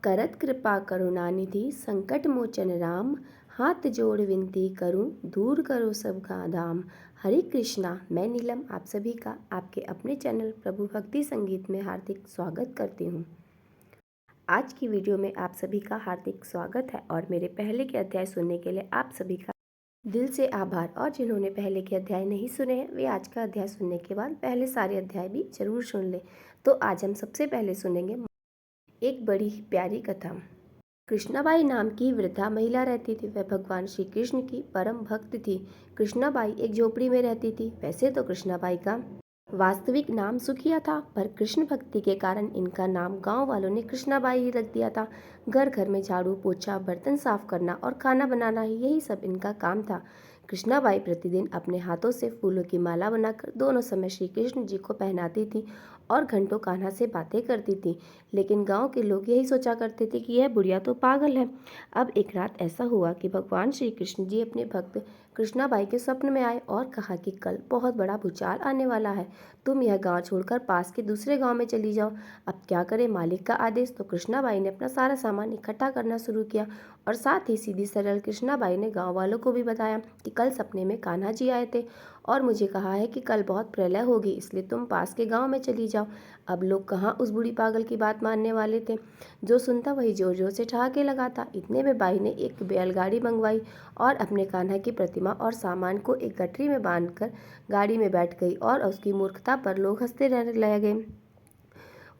करत कृपा करुणानिधि संकट मोचन राम। हाथ जोड़ विनती करूं दूर करो सबका धाम। हरे कृष्णा, मैं नीलम आप सभी का आपके अपने चैनल प्रभु भक्ति संगीत में हार्दिक स्वागत करती हूं। आज की वीडियो में आप सभी का हार्दिक स्वागत है और मेरे पहले के अध्याय सुनने के लिए आप सभी का दिल से आभार। और जिन्होंने पहले के अध्याय नहीं सुने हैं वे आज का अध्याय सुनने के बाद पहले सारे अध्याय भी जरूर सुन लें। तो आज हम सबसे पहले सुनेंगे एक बड़ी ही प्यारी कथा। कृष्णाबाई नाम की वृद्धा महिला रहती थी। वह भगवान श्री कृष्ण की परम भक्त थी। कृष्णाबाई एक झोपड़ी में रहती थी। वैसे तो कृष्णाबाई का वास्तविक नाम सुखिया था, पर कृष्ण भक्ति के कारण इनका नाम गांव वालों ने कृष्णाबाई ही रख दिया था। घर घर में झाड़ू पोछा, बर्तन साफ करना और खाना बनाना ही यही सब इनका काम था। कृष्णाबाई प्रतिदिन अपने हाथों से फूलों की माला बनाकर दोनों समय श्री कृष्ण जी को पहनाती थी और घंटों कान्हा से बातें करती थी। लेकिन गांव के लोग यही सोचा करते थे कि यह बुढ़िया तो पागल है। अब एक रात ऐसा हुआ कि भगवान श्री कृष्ण जी अपने भक्त कृष्णाबाई के स्वप्न में आए और कहा कि कल बहुत बड़ा भूचाल आने वाला है, तुम यह गांव छोड़कर पास के दूसरे गांव में चली जाओ। अब क्या करे, मालिक का आदेश। तो कृष्णाबाई ने अपना सारा सामान इकट्ठा करना शुरू किया और साथ ही सीधी सरल कृष्णाबाई ने गांव वालों को भी बताया कि कल सपने में कान्हा जी आए थे और मुझे कहा है कि कल बहुत प्रलय होगी, इसलिए तुम पास के गांव में चली जाओ। अब लोग कहाँ उस बूढ़ी पागल की बात मानने वाले थे। जो सुनता वही जोर जोर से ठहाके लगाता। इतने में बाई ने एक बैलगाड़ी मंगवाई और अपने कान्हा की प्रतिमा और सामान को एक गठरी में बांधकर गाड़ी में बैठ गई और उसकी मूर्खता पर लोग हंसते रहने लगे।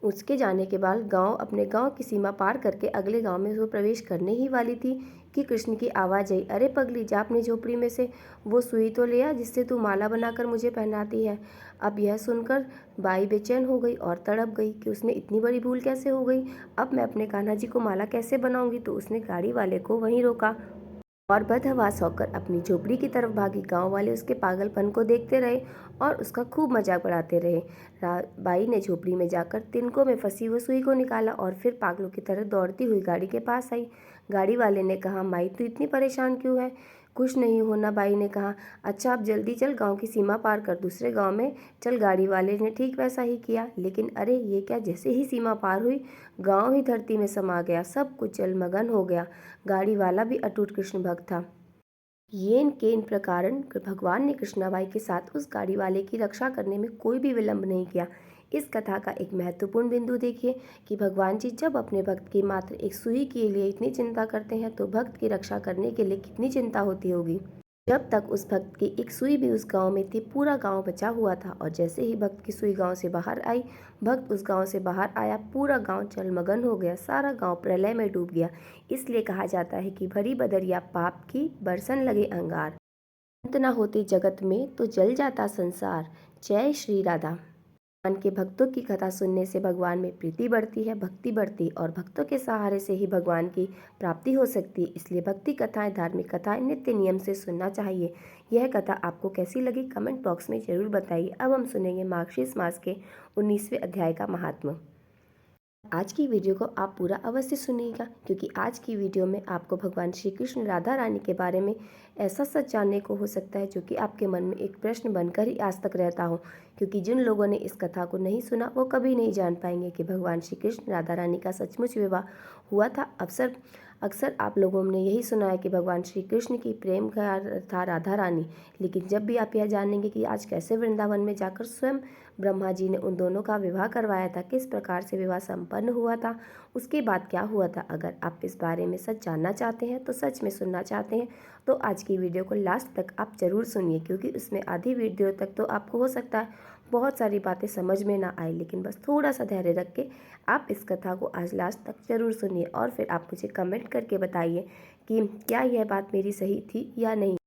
उसके जाने के बाद अपने गांव की सीमा पार करके अगले गांव में वो प्रवेश करने ही वाली थी कि कृष्ण की आवाज़ आई, अरे पगली, जा अपनी झोपड़ी में से वो सुई तो ले आ जिससे तू माला बनाकर मुझे पहनाती है। अब यह सुनकर बाई बेचैन हो गई और तड़प गई कि उसने इतनी बड़ी भूल कैसे हो गई। अब मैं अपने कान्हा जी को माला कैसे बनाऊंगी। तो उसने गाड़ी वाले को वहीं रोका और बदहवास होकर अपनी झोपड़ी की तरफ भागी। गांव वाले उसके पागलपन को देखते रहे और उसका खूब मजाक उड़ाते रहे। बाई ने झोपड़ी में जाकर तिनकों में फंसी हुई सुई को निकाला और फिर पागलों की तरह दौड़ती हुई गाड़ी के पास आई। गाड़ी वाले ने कहा, माई तू इतनी परेशान क्यों है। खुश नहीं होना, बाई ने कहा। अच्छा अब जल्दी चल, गांव की सीमा पार कर दूसरे गांव में चल। गाड़ी वाले ने ठीक वैसा ही किया। लेकिन अरे ये क्या, जैसे ही सीमा पार हुई गांव ही धरती में समा गया। सब कुछ जलमग्न हो गया। गाड़ी वाला भी अटूट कृष्ण भक्त था। येन केन प्रकारन भगवान ने कृष्णाबाई के साथ उस गाड़ी वाले की रक्षा करने में कोई भी विलंब नहीं किया। इस कथा का एक महत्वपूर्ण बिंदु देखिए कि भगवान जी जब अपने भक्त की मात्र एक सुई के लिए इतनी चिंता करते हैं तो भक्त की रक्षा करने के लिए कितनी चिंता होती होगी। जब तक उस भक्त की एक सुई भी उस गांव में थी, पूरा गांव बचा हुआ था और जैसे ही भक्त की सुई गांव से बाहर आई, भक्त उस गांव से बाहर आया, पूरा गांव जलमग्न हो गया। सारा गांव प्रलय में डूब गया। इसलिए कहा जाता है कि भरी बदरिया पाप की, बरसन लगे अंगार। अंत न होते जगत में तो जल जाता संसार। जय श्री राधा। भगवान के भक्तों की कथा सुनने से भगवान में प्रीति बढ़ती है, भक्ति बढ़ती और भक्तों के सहारे से ही भगवान की प्राप्ति हो सकती है। इसलिए भक्ति कथाएं, धार्मिक कथाएं नित्य नियम से सुनना चाहिए। यह कथा आपको कैसी लगी कमेंट बॉक्स में जरूर बताइए। अब हम सुनेंगे मार्गशीर्ष मास के 19वें अध्याय का महात्म्य। आज की वीडियो को आप पूरा अवश्य सुनिएगा क्योंकि आज की वीडियो में आपको भगवान श्री कृष्ण राधा रानी के बारे में ऐसा सच जानने को हो सकता है जो कि आपके मन में एक प्रश्न बनकर ही आज तक रहता हो। क्योंकि जिन लोगों ने इस कथा को नहीं सुना वो कभी नहीं जान पाएंगे कि भगवान श्री कृष्ण राधा रानी का सचमुच विवाह हुआ था। अक्सर आप लोगों ने यही सुना है कि भगवान श्री कृष्ण की प्रेम का था राधा रानी। लेकिन जब भी आप यह जानेंगे कि आज कैसे वृंदावन में जाकर स्वयं ब्रह्मा जी ने उन दोनों का विवाह करवाया था, किस प्रकार से विवाह संपन्न हुआ था, उसके बाद क्या हुआ था, अगर आप इस बारे में सच जानना चाहते हैं तो सच में सुनना चाहते हैं तो आज की वीडियो को लास्ट तक आप ज़रूर सुनिए। क्योंकि उसमें आधी वीडियो तक तो आपको हो सकता है बहुत सारी बातें समझ में ना आए, लेकिन बस थोड़ा सा धैर्य रख के आप इस कथा को आज लास्ट तक ज़रूर सुनिए और फिर आप मुझे कमेंट करके बताइए कि क्या यह बात मेरी सही थी या नहीं।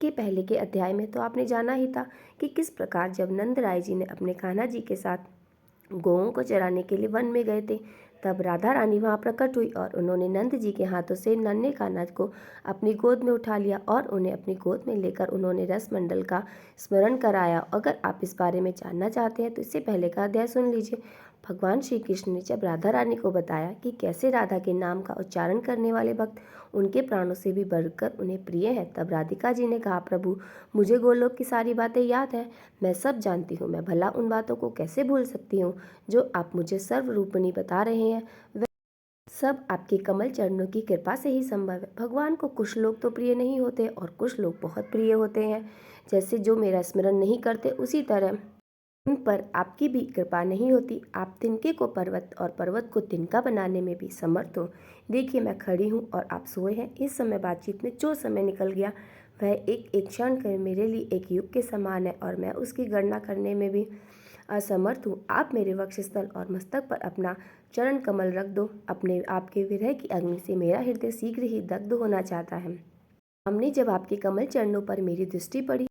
के पहले के अध्याय में तो आपने जाना ही था कि किस प्रकार जब नंद राय जी ने अपने कान्हा जी के साथ गौओं को चराने के लिए वन में गए थे, तब राधा रानी वहां प्रकट हुई और उन्होंने नंद जी के हाथों से नन्हे कान्हा को अपनी गोद में उठा लिया और उन्हें अपनी गोद में लेकर उन्होंने रस मंडल का स्मरण कराया। अगर आप इस बारे में जानना चाहते हैं तो इससे पहले का अध्याय सुन लीजिए। भगवान श्री कृष्ण ने जब राधा रानी को बताया कि कैसे राधा के नाम का उच्चारण करने वाले भक्त उनके प्राणों से भी बढ़कर उन्हें प्रिय है, तब राधिका जी ने कहा, प्रभु मुझे गोलोक की सारी बातें याद है, मैं सब जानती हूँ, मैं भला उन बातों को कैसे भूल सकती हूँ जो आप मुझे सर्वरूपिणी बता रहे हैं। सब आपके कमल चरणों की कृपा से ही संभव है। भगवान को कुछ लोग तो प्रिय नहीं होते और कुछ लोग बहुत प्रिय होते हैं। जैसे जो मेरा स्मरण नहीं करते, उसी तरह उन पर आपकी भी कृपा नहीं होती। आप तिनके को पर्वत और पर्वत को तिनका बनाने में भी समर्थ हो। देखिए, मैं खड़ी हूँ और आप सोए हैं। इस समय बातचीत में जो समय निकल गया वह एक एक क्षण कर मेरे लिए एक युग के समान है और मैं उसकी गणना करने में भी असमर्थ हूँ। आप मेरे वक्षस्थल और मस्तक पर अपना चरण कमल रख दो। अपने आपके विरह की अग्नि से मेरा हृदय शीघ्र ही दग्ध होना चाहता है। हमने जब आपके कमल चरणों पर मेरी दृष्टि पड़ी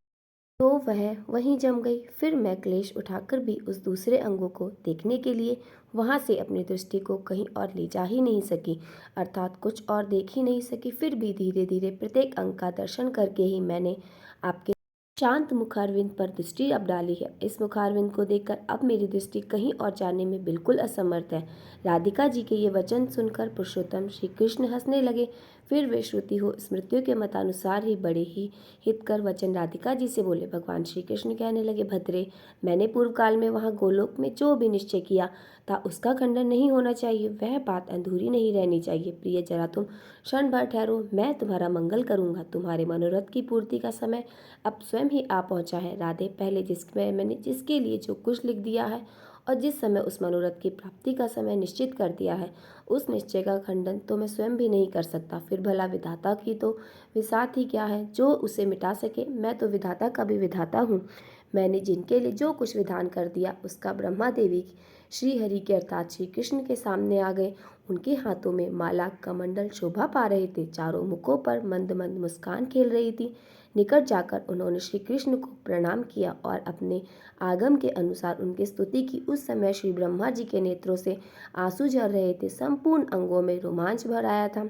तो वह वहीं जम गई। फिर मैं क्लेश उठाकर भी उस दूसरे अंगों को देखने के लिए वहां से अपनी दृष्टि को कहीं और ले जा ही नहीं सकी, अर्थात कुछ और देख ही नहीं सकी। फिर भी धीरे धीरे प्रत्येक अंग का दर्शन करके ही मैंने आपके शांत मुखारविंद पर दृष्टि अब डाली है। इस मुखारविंद को देखकर अब मेरी दृष्टि कहीं और जाने में बिल्कुल असमर्थ है। राधिका जी के ये वचन सुनकर पुरुषोत्तम श्री कृष्ण हंसने लगे। फिर वे श्रुति हो स्मृतियों के मतानुसार ही बड़े ही हितकर वचन राधिका जी से बोले। भगवान श्री कृष्ण कहने लगे, भद्रे, मैंने पूर्व काल में वहाँ गोलोक में जो भी निश्चय किया था उसका खंडन नहीं होना चाहिए। वह बात अधूरी नहीं रहनी चाहिए। प्रिय, जरा तुम क्षण भर ठहरो, मैं तुम्हारा मंगल करूंगा। तुम्हारे मनोरथ की पूर्ति का समय अब स्वयं ही आ पहुंचा है। राधे, पहले जिसमें मैंने जिसके लिए जो कुछ लिख दिया है और जिस समय उस मनोरथ की प्राप्ति का समय निश्चित कर दिया है, उस निश्चय का खंडन तो मैं स्वयं भी नहीं कर सकता। फिर भला विधाता की तो विसात ही क्या है जो उसे मिटा सके। मैं तो विधाता का भी विधाता हूँ। मैंने जिनके लिए जो कुछ विधान कर दिया उसका ब्रह्मा देवी श्री हरि के अर्थात श्री कृष्ण के सामने आ गए। उनके हाथों में माला कमंडल शोभा पा रहे थे। चारों मुखों पर मंद मंद मुस्कान खेल रही थी। निकट जाकर उन्होंने श्री कृष्ण को प्रणाम किया और अपने आगम के अनुसार उनकी स्तुति की। उस समय श्री ब्रह्मा जी के नेत्रों से आंसू झर रहे थे। संपूर्ण अंगों में रोमांच भर आया था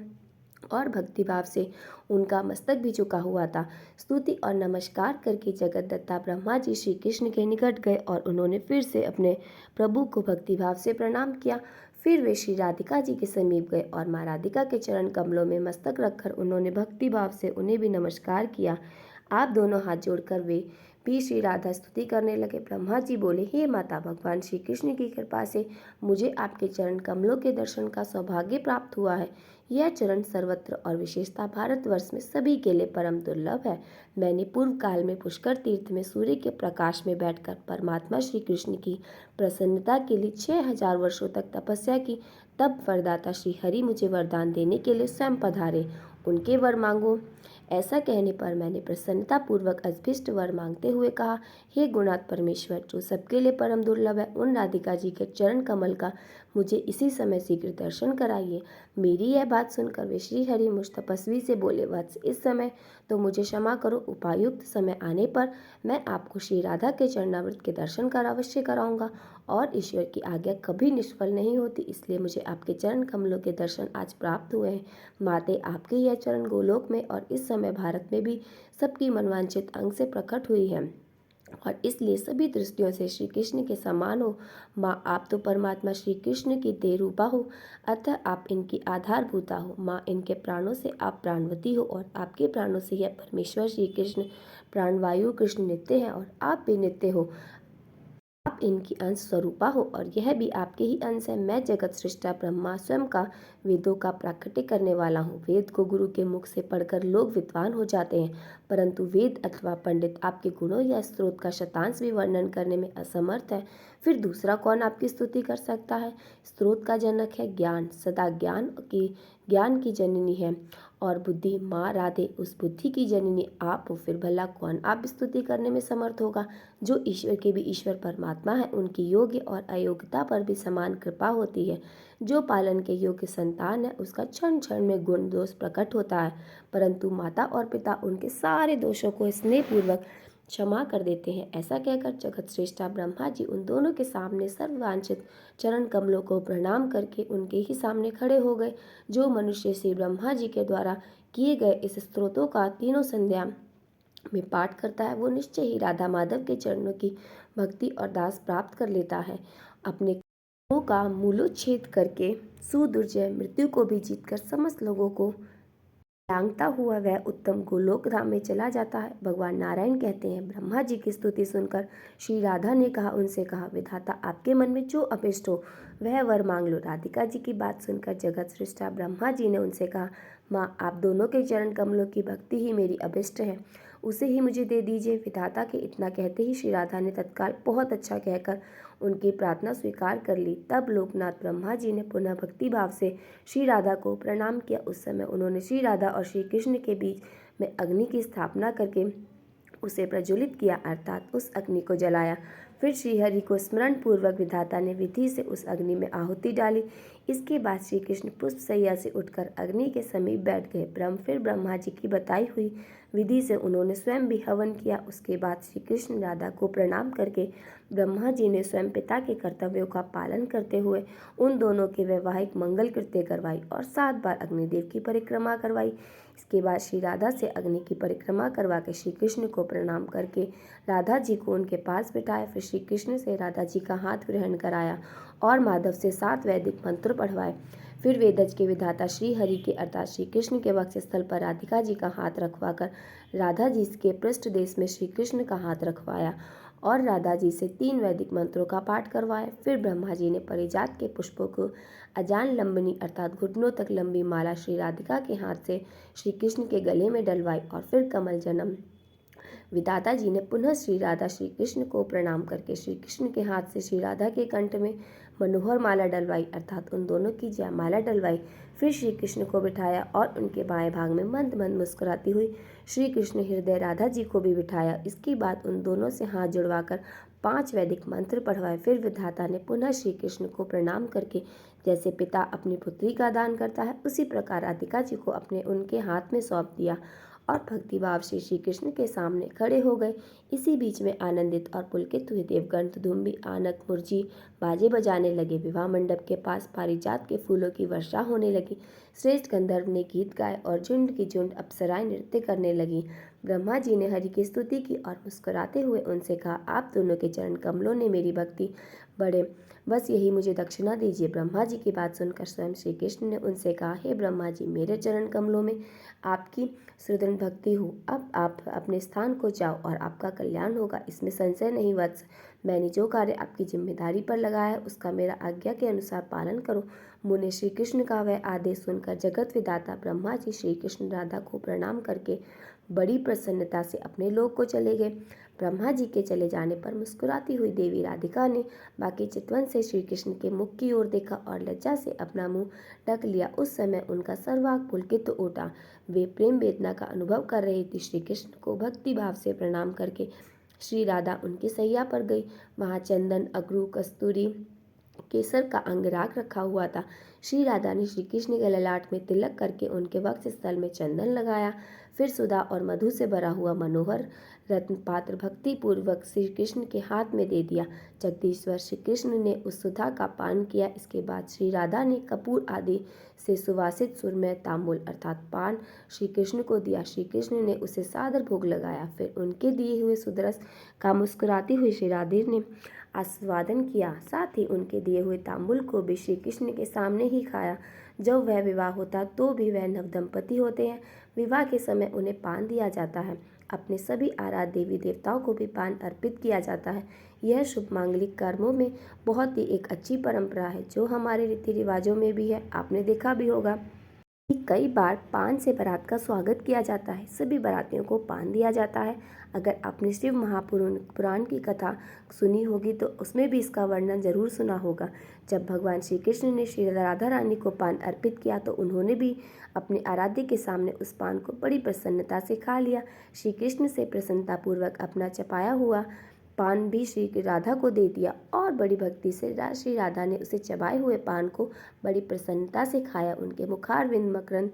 और भक्तिभाव से उनका मस्तक भी झुका हुआ था। स्तुति और नमस्कार करके जगतदत्ता ब्रह्मा जी श्री कृष्ण के निकट गए और उन्होंने फिर से अपने प्रभु को भक्तिभाव से प्रणाम किया। फिर वे श्री राधिका जी के समीप गए और माँ राधिका के चरण कमलों में मस्तक रखकर उन्होंने भक्तिभाव से उन्हें भी नमस्कार किया। आप दोनों हाथ जोड़कर वे भी श्री राधा स्तुति करने लगे। ब्रह्मा जी बोले, हे माता, भगवान श्री कृष्ण की कृपा से मुझे आपके चरण कमलों के दर्शन का सौभाग्य प्राप्त हुआ है। यह चरण सर्वत्र और विशेषतः भारतवर्ष में सभी के लिए परम दुर्लभ है। मैंने पूर्व काल में पुष्कर तीर्थ में सूर्य के प्रकाश में बैठकर परमात्मा श्री कृष्ण की प्रसन्नता के लिए 6000 वर्षों तक तपस्या की। तब वरदाता श्री हरि मुझे वरदान देने के लिए स्वयं पधारे। उनके वर मांगो। ऐसा कहने पर मैंने प्रसन्नता पूर्वक अभीष्ट वर मांगते हुए कहा, हे गुणात परमेश्वर, जो सबके लिए परम दुर्लभ है, उन राधिका जी के चरण कमल का मुझे इसी समय शीघ्र दर्शन कराइए। मेरी यह बात सुनकर वे श्री हरि मुझ तपस्वी से बोले, वत्स, इस समय तो मुझे क्षमा करो। उपायुक्त समय आने पर मैं आपको श्री राधा के चरणामृत के दर्शन कर अवश्य कराऊंगा और ईश्वर की आज्ञा कभी निष्फल नहीं होती, इसलिए मुझे आपके चरण कमलों के दर्शन आज प्राप्त हुए हैं। माते, आपके यह चरण गोलोक में और इस समय भारत में भी सबकी मनवांछित अंग से प्रकट हुई है और इसलिए सभी दृष्टियों से श्री कृष्ण के समान हो। माँ, आप तो परमात्मा श्री कृष्ण की देह रूपा हो, अतः आप इनकी आधारभूता हो। माँ, इनके प्राणों से आप प्राणवती हो और आपके प्राणों से यह परमेश्वर श्री कृष्ण प्राणवायु कृष्ण नित्य है और आप भी नित्य हो। आप इनकी अंश स्वरूपा हो और यह भी आपके ही अंश है। मैं जगत सृष्टा ब्रह्मा स्वयं का वेदों का प्राकट्य करने वाला हूँ। वेद को गुरु के मुख से पढ़कर लोग विद्वान हो जाते हैं, परंतु वेद अथवा पंडित आपके गुणों या स्रोत का शतांश भी वर्णन करने में असमर्थ है। फिर दूसरा कौन आपकी स्तुति कर सकता है? स्रोत का जनक है ज्ञान, सदा ज्ञान की जननी है और बुद्धि। माँ राधे, उस बुद्धि की जननी आप हो। फिर भला कौन आप स्तुति करने में समर्थ होगा? जो ईश्वर के भी ईश्वर परमात्मा है, उनकी योग्य और अयोग्यता पर भी समान कृपा होती है। जो पालन के योग्य संतान है उसका क्षण क्षण में गुण दोष प्रकट होता है, परंतु माता और पिता उनके सारे दोषों को स्नेहपूर्वक क्षमा कर देते हैं। ऐसा कहकर जगत श्रेष्ठा ब्रह्मा जी उन दोनों के सामने सर्ववांछित चरण कमलों को प्रणाम करके उनके ही सामने खड़े हो गए। जो मनुष्य श्री ब्रह्मा जी के द्वारा किए गए इस स्तोत्रों का तीनों संध्या में पाठ करता है, वो निश्चय ही राधा माधव के चरणों की भक्ति और दास प्राप्त कर लेता है। अपने कर्मों का मूलोच्छेद करके सुदुर्जय मृत्यु को भी जीतकर समस्त लोगों को लांघता हुआ वह उत्तम गोलोक धाम में चला जाता है। भगवान नारायण कहते हैं, ब्रह्मा जी की स्तुति सुनकर श्री राधा ने उनसे कहा, विधाता आपके मन में जो अभिष्ट हो वह वर मांग लो। राधिका जी की बात सुनकर जगत सृष्टा ब्रह्मा जी ने उनसे कहा, माँ आप दोनों के चरण कमलों की भक्ति ही मेरी अभिष्ट है, उसे ही मुझे दे दीजिए। विधाता के इतना कहते ही श्री राधा ने तत्काल बहुत अच्छा कहकर उनकी प्रार्थना स्वीकार कर ली। तब लोकनाथ ब्रह्मा जी ने पुनः भक्ति भाव से श्री राधा को प्रणाम किया। उस समय उन्होंने श्री राधा और श्री कृष्ण के बीच में अग्नि की स्थापना करके उसे प्रज्वलित किया, अर्थात उस अग्नि को जलाया। फिर श्रीहरि को स्मरण पूर्वक विधाता ने विधि से उस अग्नि में आहुति डाली। इसके बाद श्री कृष्ण पुष्प सैया से उठकर अग्नि के समीप बैठ गए। फिर ब्रह्मा जी की बताई हुई विधि से उन्होंने स्वयं भी हवन किया। उसके बाद श्री कृष्ण राधा को प्रणाम करके ब्रह्मा जी ने स्वयं पिता के कर्तव्यों का पालन करते हुए उन दोनों के वैवाहिक मंगल कृत्य करवाई और 7 बार अग्निदेव की परिक्रमा करवाई। इसके बाद श्री राधा से अग्नि की परिक्रमा करवा के श्री कृष्ण को प्रणाम करके राधा जी को उनके पास बिठाया। फिर श्री कृष्ण से राधा जी का हाथ ग्रहण कराया और माधव से 7 वैदिक मंत्र पढ़वाए। फिर वेदज के विधाता श्री हरि के अर्थात श्री कृष्ण के वक्षस्थल पर राधिका जी का हाथ रखवाकर राधा जी के पृष्ठ देश में श्री कृष्ण का हाथ रखवाया और राधा जी से 3 वैदिक मंत्रों का पाठ करवाया। फिर ब्रह्मा जी ने परिजात के पुष्पों को अजान लंबनी अर्थात घुटनों तक लंबी माला श्री राधिका के हाथ से श्री कृष्ण के गले में डलवाई और फिर कमल जन्म विधाता जी ने पुनः श्री राधा श्री कृष्ण को प्रणाम करके श्री कृष्ण के हाथ से श्री राधा के कंठ में मनोहर माला डलवाई अर्थात उन दोनों की जयमाला डलवाई। फिर श्री कृष्ण को बिठाया और उनके बाएं भाग में मंद मंद मुस्कुराती हुई श्री कृष्ण हृदय राधा जी को भी बिठाया। इसके बाद उन दोनों से हाथ जुड़वाकर 5 वैदिक मंत्र पढ़वाए। फिर विधाता ने पुनः श्री कृष्ण को प्रणाम करके जैसे पिता अपनी पुत्री का दान करता है उसी प्रकार राधिका जी को अपने उनके हाथ में सौंप दिया और भक्तिभाव से श्री कृष्ण के सामने खड़े हो गए। इसी बीच में आनंदित और पुलकित हुए देवगण धुम्बी आनक मुर्जी बाजे बजाने लगे। विवाह मंडप के पास पारिजात के फूलों की वर्षा होने लगी। श्रेष्ठ गंधर्व ने गीत गाए और झुंड की झुंड अप्सराएं नृत्य करने लगी। ब्रह्मा जी ने हरि की स्तुति की और मुस्कुराते हुए उनसे कहा, आप दोनों के चरण कमलों ने मेरी भक्ति बढ़े, बस यही मुझे दक्षिणा दीजिए। ब्रह्मा जी की बात सुनकर स्वयं श्री कृष्ण ने उनसे कहा, हे ब्रह्मा जी, मेरे चरण कमलों में आपकी सुदृढ़ भक्ति हो, अब आप अपने स्थान को जाओ और आपका कल्याण होगा, इसमें संशय नहीं वत्स। मैंने जो कार्य आपकी जिम्मेदारी पर लगाया है उसका मेरा आज्ञा के अनुसार पालन करो। मुने श्री कृष्ण का वह आदेश सुनकर जगत विधाता ब्रह्मा जी श्री कृष्ण राधा को प्रणाम करके बड़ी प्रसन्नता से अपने लोक को चले गए। ब्रह्मा जी के चले जाने पर मुस्कुराती हुई देवी राधिका ने बाकी चितवन से श्री कृष्ण के मुख की ओर देखा और लज्जा से अपना मुंह ढक लिया। उस समय उनका सर्वांग पुलकित उठा। वे प्रेम वेदना का अनुभव कर रही थी। श्री कृष्ण को भक्ति भाव से प्रणाम करके श्री राधा उनकी सैया पर गई। वहाँ चंदन, अगरू, कस्तूरी, केसर का अंगराग रखा हुआ था। श्री राधा ने श्री कृष्ण के ललाट में तिलक करके उनके वक्ष स्थल में चंदन लगाया। फिर सुधा और मधु से भरा हुआ मनोहर रत्न पात्र भक्ति पूर्वक श्री कृष्ण के हाथ में दे दिया। जगदीश्वर श्री कृष्ण ने उस सुधा का पान किया। इसके बाद श्री राधा ने कपूर आदि से सुवासित सुरमय तांबूल अर्थात पान श्री कृष्ण को दिया। श्री कृष्ण ने उसे सादर भोग लगाया। फिर उनके दिए हुए सुदरस का मुस्कुराती हुई श्री राधे ने आस्वादन किया। साथ ही उनके दिए हुए तांबुल को भी श्री कृष्ण के सामने ही खाया। जब वह विवाह होता तो भी वह नवदंपति होते हैं। विवाह के समय उन्हें पान दिया जाता है। अपने सभी आराध्य देवी देवताओं को भी पान अर्पित किया जाता है। यह शुभ मांगलिक कर्मों में बहुत ही एक अच्छी परंपरा है जो हमारे रीति रिवाजों में भी है। आपने देखा भी होगा कई बार पान से बारात का स्वागत किया जाता है। सभी बारातियों को पान दिया जाता है। अगर आपने शिव महापुराण की कथा सुनी होगी तो उसमें भी इसका वर्णन जरूर सुना होगा। जब भगवान श्री कृष्ण ने श्री राधा रानी को पान अर्पित किया तो उन्होंने भी अपने आराध्य के सामने उस पान को बड़ी प्रसन्नता से खा लिया। श्री कृष्ण से प्रसन्नतापूर्वक अपना चपाया हुआ पान भी श्री राधा को दे दिया और बड़ी भक्ति से श्री राधा ने उसे चबाए हुए पान को बड़ी प्रसन्नता से खाया। उनके मुखारविंद मकरंद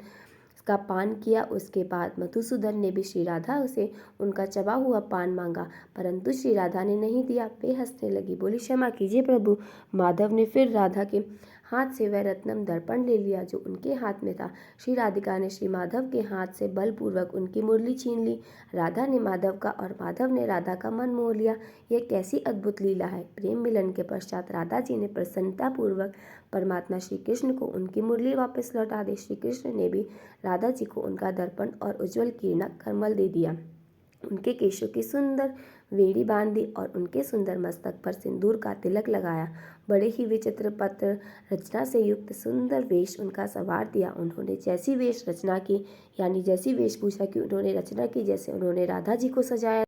का पान किया। उसके बाद मधुसूदन ने भी श्री राधा से उनका चबा हुआ पान मांगा, परंतु श्री राधा ने नहीं दिया। वे हंसने लगी, बोली, क्षमा कीजिए प्रभु। माधव ने फिर राधा के हाथ से वह रत्नम दर्पण ले लिया जो उनके हाथ में था। श्री राधिका ने श्री माधव के हाथ से बलपूर्वक उनकी मुरली छीन ली। राधा ने माधव का और माधव ने राधा का मन मोह लिया। यह कैसी अद्भुत लीला है। प्रेम मिलन के पश्चात राधा जी ने प्रसन्नतापूर्वक परमात्मा श्री कृष्ण को उनकी मुरली वापस लौटा दे। श्री कृष्ण ने भी राधा जी को उनका दर्पण और उज्जवल किरणा कमल दे दिया। उनके केशों की सुंदर वेड़ी बांध दी और उनके सुंदर मस्तक पर सिंदूर का तिलक लगाया। बड़े ही विचित्र पत्र रचना से युक्त सुंदर वेश उनका संवार दिया। उन्होंने जैसी वेश रचना की, यानी जैसी वेशभूषा की उन्होंने रचना की, जैसे उन्होंने राधा जी को सजाया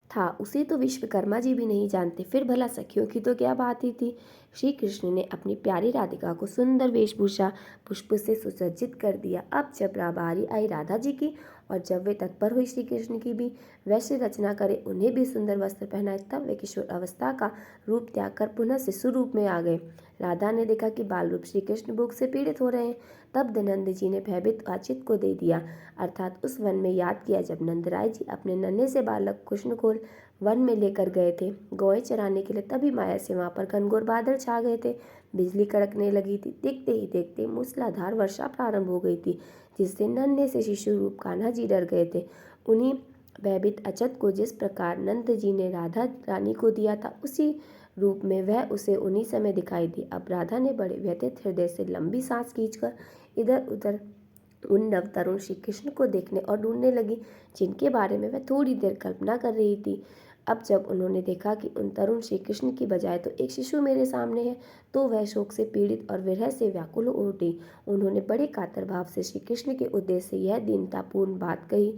था, उसे तो विश्वकर्मा जी भी नहीं जानते, फिर भला सखियों की तो क्या बात ही थी। श्री कृष्ण ने अपनी प्यारी राधिका को सुंदर वेशभूषा पुष्प से सुसज्जित कर दिया। अब जब बारी आई राधा जी की, और जब वे तत्पर हुई श्री कृष्ण की भी वैसे रचना करे, उन्हें भी सुंदर वस्त्र पहनाए, तब वे किशोर अवस्था का रूप त्याग कर पुनः शिशु रूप में आ गए। राधा ने देखा कि बाल रूप श्री कृष्ण भूख से पीड़ित हो रहे हैं। तब नंद जी ने भयभीत अच्युत को दे दिया, अर्थात उस वन में याद किया जब नंदराय जी अपने नन्हे से बालक कृष्ण को वन में लेकर गए थे गौएं चराने के लिए। तभी माया से वहां पर घनघोर बादल छा गए थे, बिजली कड़कने लगी थी। देखते ही देखते मूसलाधार वर्षा प्रारंभ हो गई थी, जिससे नन्हे से शिशु रूप कान्हा जी डर गए थे। उन्हीं भयभीत अच्युत को जिस प्रकार नंद जी ने राधा रानी को दिया था, उसी रूप में वह उसे उन्हीं समय दिखाई दी। अब राधा ने बड़े व्यथित हृदय से लंबी सांस खींचकर इधर उधर उन नवतरुण श्री कृष्ण को देखने और ढूंढने लगी, जिनके बारे में वह थोड़ी देर कल्पना कर रही थी। अब जब उन्होंने देखा कि उन तरुण श्री कृष्ण की बजाय तो एक शिशु मेरे सामने है, तो वह शोक से पीड़ित और विरह से व्याकुल हो उठी। उन्होंने बड़े कातर भाव से श्री कृष्ण के उद्देश्य से यह दीनतापूर्ण बात कही,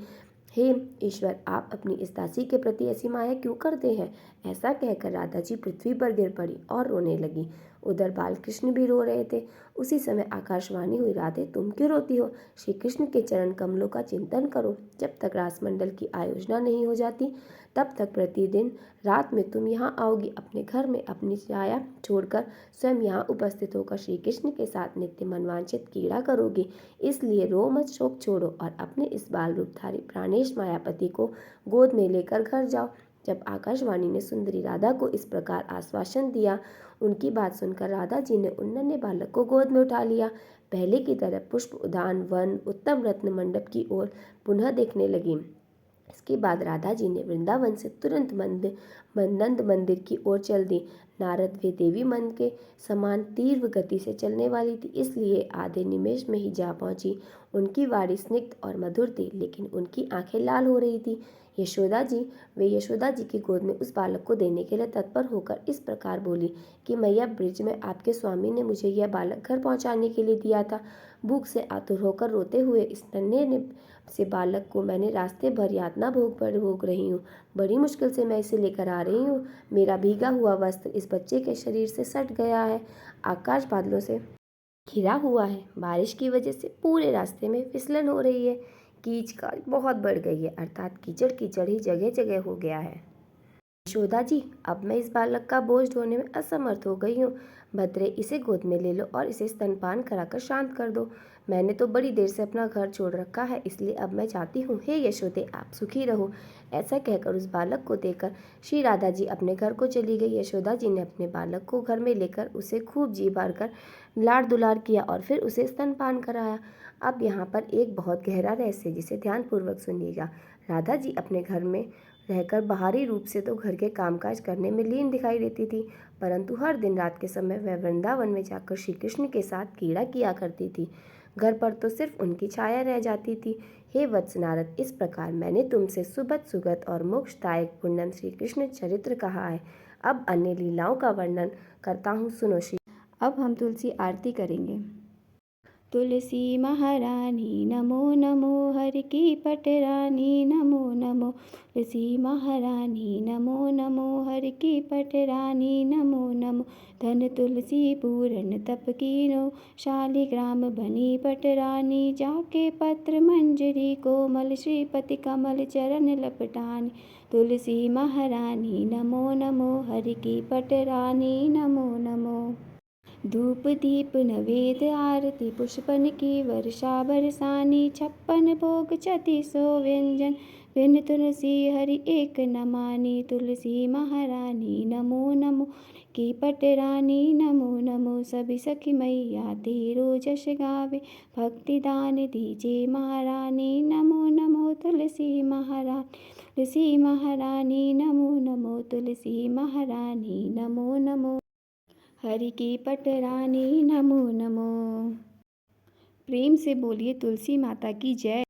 हे ईश्वर, आप अपनी इस दासी के प्रति ऐसी माया क्यों करते हैं। ऐसा कहकर राधा जी पृथ्वी पर गिर पड़ी और रोने लगी। उधर बालकृष्ण भी रो रहे थे। उसी समय आकाशवाणी हुई, राधे तुम क्यों रोती हो? श्री कृष्ण के चरण कमलों का चिंतन करो। जब तक रासमंडल की आयोजना नहीं हो जाती, तब तक प्रतिदिन रात में तुम यहाँ आओगी। अपने घर में अपनी छाया छोड़कर स्वयं यहाँ उपस्थित होकर श्री कृष्ण के साथ नित्य मनवांछित क्रीड़ा करोगी। इसलिए रो मत, शोक छोड़ो और अपने इस बाल रूपधारी प्राणेश मायापति को गोद में लेकर घर जाओ। जब आकाशवाणी ने सुंदरी राधा को इस प्रकार आश्वासन दिया, उनकी बात सुनकर राधा जी ने उन नन्हे बालक को गोद में उठा लिया। पहले की तरह पुष्प उद्यान, वन, उत्तम रत्न मंडप की ओर पुनः देखने लगी। इसके बाद राधा जी ने वृंदावन से तुरंत नंद मंदिर की ओर चल दी। नारद वे देवी मन के समान तीव्र गति से चलने वाली थी, इसलिए आधे निमेष में ही जा पहुंची। उनकी वाणी स्निग्ध और मधुर थी, लेकिन उनकी आंखें लाल हो रही थी। वे यशोदा जी की गोद में उस बालक को देने के लिए तत्पर होकर इस प्रकार बोली कि मैया, ब्रिज में आपके स्वामी ने मुझे यह बालक घर पहुंचाने के लिए दिया था। भूख से आतुर होकर रोते हुए इस नन्हे से बालक को मैंने रास्ते भर यातना भोग रही हूँ। बड़ी मुश्किल से मैं इसे लेकर आ रही हूँ। मेरा भीगा हुआ वस्त्र इस बच्चे के शरीर से सट गया है। आकाश बादलों से घिरा हुआ है। बारिश की वजह से पूरे रास्ते में फिसलन हो रही है। कीचकाच बहुत बढ़ गई है, अर्थात कीचड़ कीचड़ ही जगह जगह हो गया है। यशोदा जी, अब मैं इस बालक का बोझ ढोने में असमर्थ हो गई हूँ। भद्रे, इसे गोद में ले लो और इसे स्तनपान कराकर शांत कर दो। मैंने तो बड़ी देर से अपना घर छोड़ रखा है, इसलिए अब मैं जाती हूँ। हे यशोदे, आप सुखी रहो। ऐसा कहकर उस बालक को देकर श्री राधा जी अपने घर को चली गई। यशोदा जी ने अपने बालक को घर में लेकर उसे खूब जी भर कर लाड़ दुलार किया और फिर उसे स्तनपान कराया। अब यहाँ पर एक बहुत गहरा रहस्य, जिसे ध्यानपूर्वक सुनिएगा। राधा जी अपने घर में रहकर बाहरी रूप से तो घर के कामकाज करने में लीन दिखाई देती थी, परंतु हर दिन रात के समय वह वृंदावन में जाकर श्री कृष्ण के साथ क्रीड़ा किया करती थी। घर पर तो सिर्फ उनकी छाया रह जाती थी। हे वत्स नारद, इस प्रकार मैंने तुमसे सुबत सुगत और मोक्षदायक पुण्यम श्री कृष्ण चरित्र कहा है। अब अन्य लीलाओं का वर्णन करता हूँ, सुनो श्री। अब हम तुलसी आरती करेंगे। तुलसी महारानी नमो नमो, हर की पटरानी नमो नमो। तुलसी महारानी नमो नमो, हर की पटरानी नमो नमो। धन तुलसी पूरन तप कीनो, शालिग्राम बनी पटरानी। जाके पत्र मंजरी कोमल, श्रीपति कमल चरण लपटानी। तुलसी महारानी नमो नमो, हर की पटरानी नमो नमो। धूप दीप नवेद आरती, पुष्पन की वर्षा बरसानी। 56 भोग 36 व्यंजन, बिन तुलसी हरि एक न मानी। तुलसी महारानी नमो नमो, की पटरानी नमो नमो। सभी सखी मैया तेरो जश गावे, भक्ति दान दीजे महारानी। नमो नमो तुलसी महारानी, तुलसी महारानी नमो नमो। तुलसी महारानी नमो नमो। हरि की पटरानी नमो नमो। प्रेम से बोलिए तुलसी माता की जय।